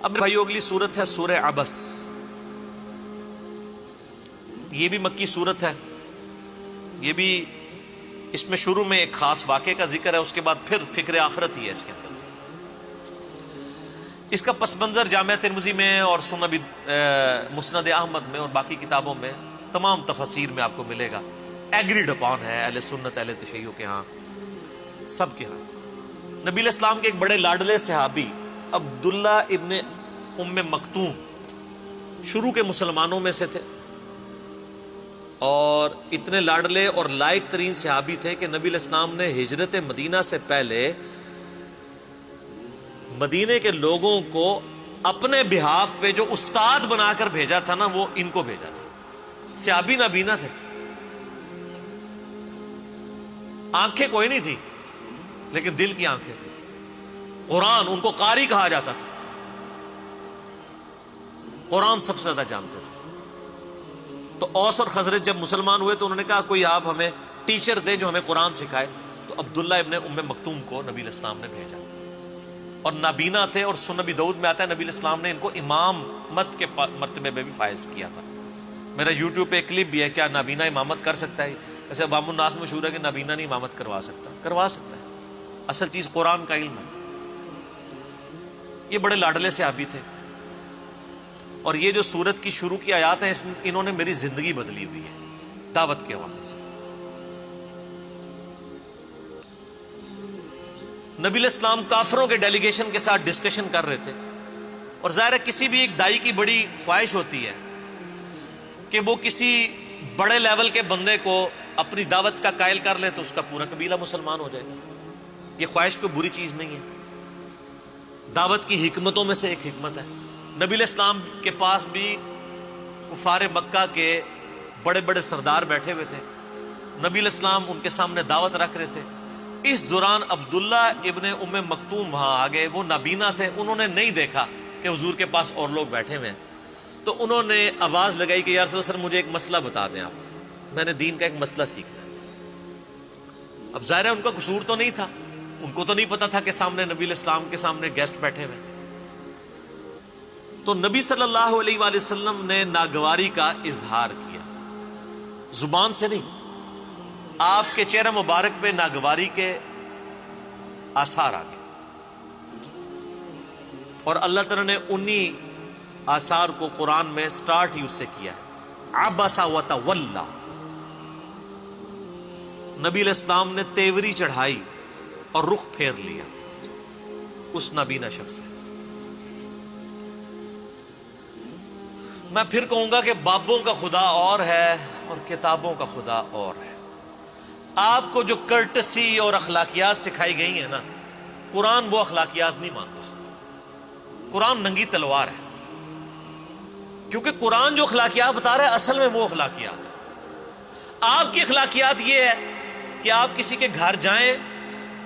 اب میرے بھائیو اگلی صورت ہے سورہ عبس. یہ بھی مکی صورت ہے. یہ بھی اس میں شروع میں ایک خاص واقعے کا ذکر ہے, اس کے بعد پھر فکر آخرت ہی ہے اس کے اندر. اس کا پس منظر جامعہ ترمذی میں اور سنن مسند احمد میں اور باقی کتابوں میں تمام تفاسیر میں آپ کو ملے گا. ایگریڈ اپان ہے اہل سنت اہل تشیع کے ہاں, سب کے ہاں. نبی علیہ السلام کے ایک بڑے لاڈلے صحابی عبداللہ ابن ام مکتوم شروع کے مسلمانوں میں سے تھے, اور اتنے لاڈلے اور لائق ترین صحابی تھے کہ نبی علیہ السلام نے ہجرت مدینہ سے پہلے مدینے کے لوگوں کو اپنے بہاف پہ جو استاد بنا کر بھیجا تھا نا, وہ ان کو بھیجا تھا. صحابی نابینا تھے, آنکھیں کوئی نہیں تھی لیکن دل کی آنکھیں تھیں. قرآن ان کو قاری کہا جاتا تھا, قرآن سب سے زیادہ جانتے تھے. تو اوس اور خزرج جب مسلمان ہوئے تو انہوں نے کہا کوئی آپ ہمیں ٹیچر دے جو ہمیں قرآن سکھائے. تو عبداللہ ابن ام مکتوم کو نبی علیہ السلام نے بھیجا, اور نابینا تھے, اور سنن نبی داؤد میں آتا ہے نبی علیہ السلام نے ان کو امامت کے مرتبے میں بھی فائز کیا تھا. میرا یوٹیوب پہ ایک کلپ بھی ہے, کیا نابینا امامت کر سکتا ہے؟ ایسے عوام الناس میں مشہور ہے کہ نابینا نہیں امامت کروا سکتا. کروا سکتا ہے, اصل چیز قرآن کا علم ہے. یہ بڑے لاڈلے صحابی تھے, اور یہ جو سورت کی شروع کی آیات ہیں انہوں نے میری زندگی بدلی ہوئی ہے دعوت کے حوالے سے. نبی علیہ السلام کافروں کے ڈیلیگیشن کے ساتھ ڈسکشن کر رہے تھے, اور ظاہر ہے کسی بھی ایک دائی کی بڑی خواہش ہوتی ہے کہ وہ کسی بڑے لیول کے بندے کو اپنی دعوت کا قائل کر لے تو اس کا پورا قبیلہ مسلمان ہو جائے گا. یہ خواہش کوئی بری چیز نہیں ہے, دعوت کی حکمتوں میں سے ایک حکمت ہے. نبی علیہ السلام کے پاس بھی کفار مکہ کے بڑے بڑے سردار بیٹھے ہوئے تھے. نبی علیہ السلام ان کے سامنے دعوت رکھ رہے تھے. اس دوران عبداللہ ابن ام مکتوم وہاں آ گئے. وہ نابینا تھے, انہوں نے نہیں دیکھا کہ حضور کے پاس اور لوگ بیٹھے ہوئے ہیں. تو انہوں نے آواز لگائی کہ یا رسول اللہ مجھے ایک مسئلہ بتا دیں آپ, میں نے دین کا ایک مسئلہ سیکھنا ہے. اب ظاہر ہے ان کا قصور تو نہیں تھا, ان کو تو نہیں پتا تھا کہ سامنے نبی علیہ السلام کے سامنے گیسٹ بیٹھے ہوئے. تو نبی صلی اللہ علیہ وآلہ وسلم نے ناگواری کا اظہار کیا, زبان سے نہیں, آپ کے چہرہ مبارک پہ ناگواری کے آثار آ گئے, اور اللہ تعالیٰ نے انہی آثار کو قرآن میں سٹارٹ ہی اس سے کیا ہے. عبس وتولی, نبی علیہ السلام نے تیوری چڑھائی اور رخ پھیر لیا اس نابینا شخص سے. میں پھر کہوں گا کہ بابوں کا خدا اور ہے اور کتابوں کا خدا اور ہے. آپ کو جو کرٹسی اور اخلاقیات سکھائی گئی ہیں نا, قرآن وہ اخلاقیات نہیں مانتا. قرآن ننگی تلوار ہے, کیونکہ قرآن جو اخلاقیات بتا رہا ہے اصل میں وہ اخلاقیات ہے. آپ کی اخلاقیات یہ ہے کہ آپ کسی کے گھر جائیں,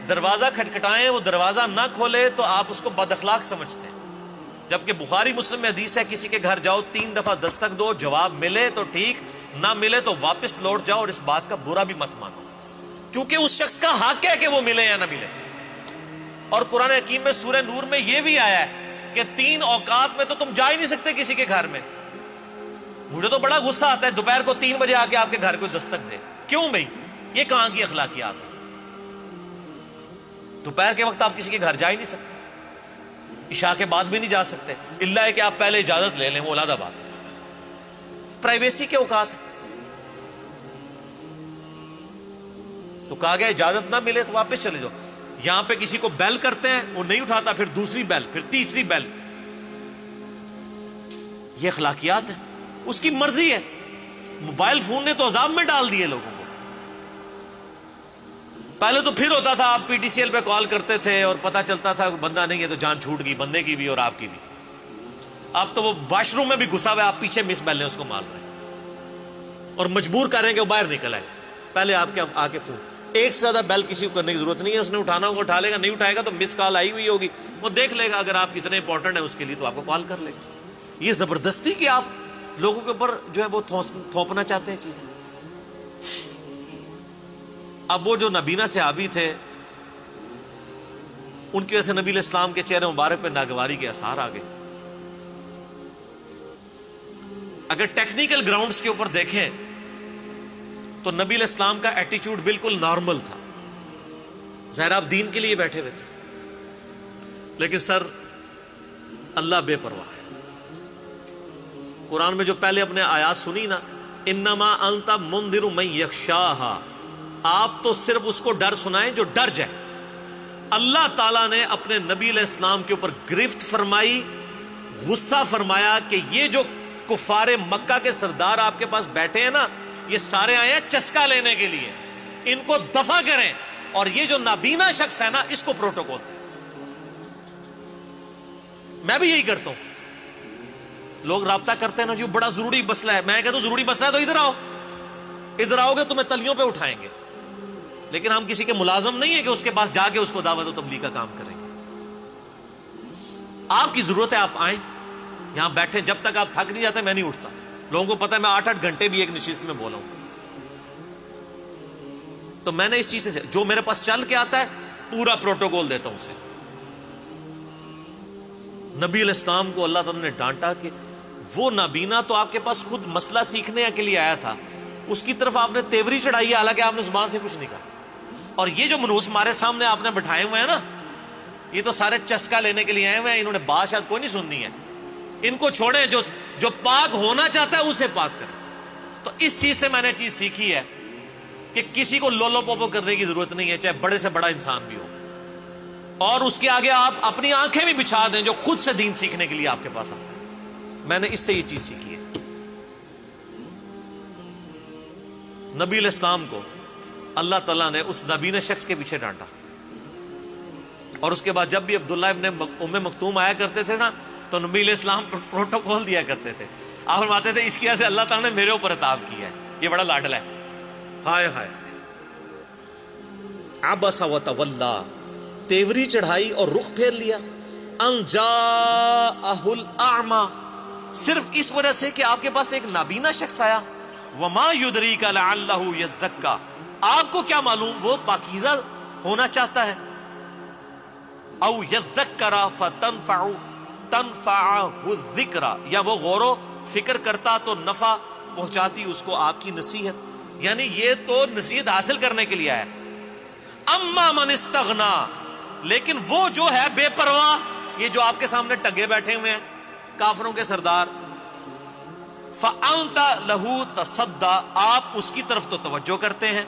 دروازہ کھٹکھٹائیں, وہ دروازہ نہ کھولے تو آپ اس کو بد اخلاق سمجھتے ہیں. جبکہ بخاری مسلم میں حدیث ہے کسی کے گھر جاؤ 3 دفعہ دستک دو, جواب ملے تو ٹھیک, نہ ملے تو واپس لوٹ جاؤ, اور اس بات کا برا بھی مت مانو, کیونکہ اس شخص کا حق ہے کہ وہ ملے یا نہ ملے. اور قرآن حکیم میں سورہ نور میں یہ بھی آیا ہے کہ 3 اوقات میں تو تم جا ہی نہیں سکتے کسی کے گھر میں. مجھے تو بڑا غصہ آتا ہے دوپہر کو 3 بجے آ کے آپ کے گھر کو دستک دے. کیوں بھائی, یہ کہاں کی اخلاقیات ہے؟ دوپہر کے وقت آپ کسی کے گھر جا ہی نہیں سکتے, عشاء کے بعد بھی نہیں جا سکتے, الا ہے کہ آپ پہلے اجازت لے لیں, وہ علیحدہ بات ہے. پرائیویسی کے اوقات تو کہا گیا اجازت نہ ملے تو واپس چلے جاؤ. یہاں پہ کسی کو بیل کرتے ہیں, وہ نہیں اٹھاتا, پھر دوسری بیل, پھر تیسری بیل. یہ اخلاقیات ہے, اس کی مرضی ہے. موبائل فون نے تو عذاب میں ڈال دیے لوگوں کو. پہلے تو پھر ہوتا تھا آپ پی ٹی سی ایل پہ کال کرتے تھے اور پتہ چلتا تھا بندہ نہیں ہے تو جان چھوٹ گئی, بندے کی بھی اور آپ کی بھی. اب تو وہ واش روم میں بھی گھسا ہوا ہے, آپ پیچھے مس بیل نے اس کو مار رہے ہیں اور مجبور کر رہے ہیں کہ وہ باہر نکل آئے. پہلے آپ کے آ کے فون, ایک سے زیادہ بیل کسی کو کرنے کی ضرورت نہیں ہے. اس نے اٹھانا ہوگا اٹھا لے گا, نہیں اٹھائے گا تو مس کال آئی ہوئی ہوگی, وہ دیکھ لے گا. اگر آپ اتنے امپورٹنٹ ہیں اس کے لیے تو آپ کو کال کر لے گا. یہ زبردستی کہ آپ لوگوں کے اوپر جو ہے وہ تھوپنا چاہتے ہیں چیزیں. اب وہ جو نبینا صحابی تھے ان کی وجہ سے نبی علیہ السلام کے چہرے مبارک پہ ناگواری کے آثار آ گئے. اگر ٹیکنیکل گراؤنڈز کے اوپر دیکھیں تو نبی علیہ السلام کا ایٹیچیوڈ بالکل نارمل تھا. ظاہر آپ دین کے لیے بیٹھے ہوئے تھے, لیکن سر اللہ بے پرواہ ہے. قرآن میں جو پہلے اپنے آیات سنی نا, انما انت منذر من یخشاہا, آپ تو صرف اس کو ڈر سنائیں جو ڈر جائے. اللہ تعالیٰ نے اپنے نبی علیہ السلام کے اوپر گرفت فرمائی, غصہ فرمایا کہ یہ جو کفار مکہ کے سردار آپ کے پاس بیٹھے ہیں نا, یہ سارے آئے ہیں چسکا لینے کے لیے, ان کو دفع کریں, اور یہ جو نابینا شخص ہے نا اس کو پروٹوکول دیں. میں بھی یہی کرتا ہوں. لوگ رابطہ کرتے ہیں نا, جو بڑا ضروری مسئلہ ہے, میں کہتا ہوں ضروری مسئلہ ہے تو ادھر آؤ, ادھر آؤ گے تمہیں تلیوں پہ اٹھائیں گے. لیکن ہم کسی کے ملازم نہیں ہیں کہ اس کے پاس جا کے اس کو دعوت و تبلیغ کا کام کریں گے. آپ کی ضرورت ہے, آپ آئیں یہاں بیٹھیں, جب تک آپ تھک نہیں جاتے میں نہیں اٹھتا. لوگوں کو پتا ہے میں 8-8 گھنٹے بھی ایک نشست میں بولا ہوں. تو میں نے اس چیز سے جو میرے پاس چل کے آتا ہے پورا پروٹوکول دیتا ہوں اسے. نبی علیہ السلام کو اللہ تعالیٰ نے ڈانٹا کہ وہ نابینا تو آپ کے پاس خود مسئلہ سیکھنے کے لیے آیا تھا, اس کی طرف آپ نے تیوری چڑھائی ہے, حالانکہ آپ نے زبان سے کچھ نہیں کہا. اور یہ جو منوس ہمارے سامنے آپ نے بٹھائے ہوئے ہیں نا, یہ تو سارے چسکا لینے کے لیے آئے ہوئے ہیں. انہوں نے بات شاید کوئی نہیں سننی ہے. ان کو چھوڑیں, جو پاک ہونا چاہتا ہے اسے پاک کریں. تو اس چیز سے میں نے چیز سیکھی ہے کہ کسی کو لولو پوپو کرنے کی ضرورت نہیں ہے, چاہے بڑے سے بڑا انسان بھی ہو. اور اس کے آگے آپ اپنی آنکھیں بھی بچھا دیں جو خود سے دین سیکھنے کے لیے آپ کے پاس آتا ہے. میں نے اس سے یہ چیز سیکھی ہے. نبی علیہ السلام کو اللہ تعالیٰ نے اس نابینا شخص کے پیچھے ڈانٹا, اور اس کے بعد جب بھی عبداللہ ابن ام مکتوم آیا کرتے تھے نا, تو نبی علیہ السلام پروٹوکول دیا کرتے تھے. آپ فرماتے تھے اس کی وجہ سے اللہ تعالیٰ نے میرے اوپر عطاب کیا ہے, یہ بڑا لاڈلا ہے. ہائے ہائے, عبس وتولی, تیوری چڑھائی اور رخ پھیر لیا. ان جاءہ الاعمی, صرف اس وجہ سے کہ آپ کے پاس ایک نابینا شخص آیا. وما یدریک لعلہ یزکا, آپ کو کیا معلوم وہ پاکیزہ ہونا چاہتا ہے. او یذکر تنفعہ الذکر, یا وہ غور و فکر کرتا تو نفع پہنچاتی اس کو آپ کی نصیحت. یعنی یہ تو نصیحت حاصل کرنے کے لیے ہے. اما من استغنا, لیکن وہ جو ہے بے پرواہ, یہ جو آپ کے سامنے ٹگے بیٹھے ہوئے ہیں کافروں کے سردار, فأنت لہو تصدی, آپ اس کی طرف تو توجہ کرتے ہیں.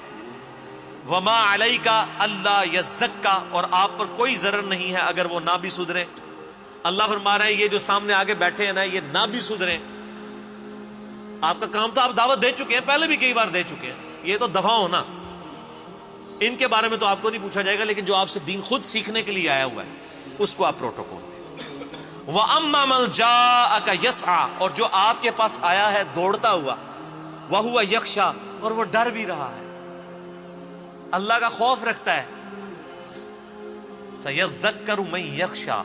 وما علیک اللہ یزکا, اور آپ پر کوئی ضرر نہیں ہے اگر وہ نہ بھی سدھریں. اللہ فرما رہے ہیں یہ جو سامنے آگے بیٹھے ہیں نا, یہ نہ بھی سدھریں. آپ کا کام تو آپ دعوت دے چکے ہیں, پہلے بھی کئی بار دے چکے ہیں, یہ تو دفع ہونا. ان کے بارے میں تو آپ کو نہیں پوچھا جائے گا, لیکن جو آپ سے دین خود سیکھنے کے لیے آیا ہوا ہے اس کو آپ پروٹوکول دیں. وَأَمَّا مَنْ جَاءَكَ يَسْعَى, اور جو آپ کے پاس آیا ہے دوڑتا ہوا, وَهُوَ يَخْشَى, اور وہ ڈر بھی رہا ہے, اللہ کا خوف رکھتا ہے. سَيَذَّكَّرُ مَنْ يَخْشَى,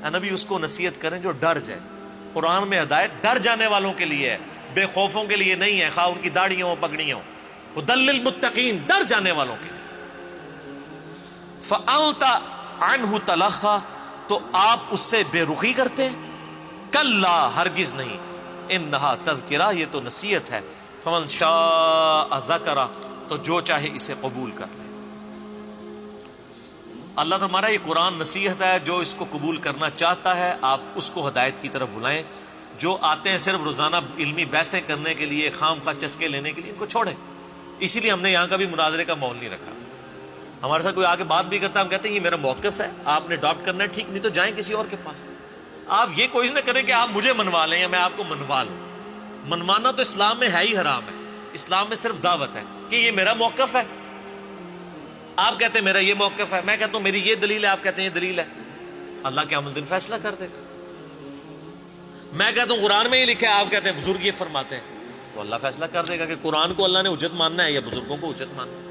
اے نبی اس کو نصیحت کریں جو ڈر جائے. قرآن میں ہدایت ڈر جانے والوں کے لیے ہے, بے خوفوں کے لیے نہیں ہے, خواہ ان کی داڑیاں ہوں پگڑیاں ہوں. هُدًى لِّلْمُتَّقِينَ, ڈر جانے والوں کے لیے. فَأَنْتَ عَنْهُ تَلَهَّى, تو آپ اس سے بے رخی کرتے ہیں. کلا, ہرگز نہیں. انہا تذکرہ, یہ تو نصیحت ہے. فمن شاء ذکرہ, تو جو چاہے اسے قبول کر لے. اللہ تمہارا یہ قرآن نصیحت ہے, جو اس کو قبول کرنا چاہتا ہے آپ اس کو ہدایت کی طرف بلائیں. جو آتے ہیں صرف روزانہ علمی بحثیں کرنے کے لیے, خام خواہ چسکے لینے کے لیے, ان کو چھوڑیں. اسی لیے ہم نے یہاں کا بھی مناظرے کا ماحول نہیں رکھا. ہمارے ساتھ کوئی آگے بات بھی کرتا ہے, ہم کہتے ہیں یہ میرا موقف ہے, آپ نے اڈاپٹ کرنا ہے, ٹھیک, نہیں تو جائیں کسی اور کے پاس. آپ یہ کوشش نہ کریں کہ آپ مجھے منوا لیں یا میں آپ کو منوا لوں. منوانا تو اسلام میں ہے ہی حرام ہے. اسلام میں صرف دعوت ہے کہ یہ میرا موقف ہے. آپ کہتے ہیں میرا یہ موقف ہے, میں کہتا ہوں میری یہ دلیل ہے, آپ کہتے ہیں یہ دلیل ہے. اللہ کے عمل دن فیصلہ کر دے گا. میں کہتا ہوں قرآن میں ہی لکھا ہے, آپ کہتے ہیں بزرگ یہ فرماتے ہیں, تو اللہ فیصلہ کر دے گا کہ قرآن کو اللہ نے حجت ماننا ہے یا بزرگوں کو حجت ماننا ہے.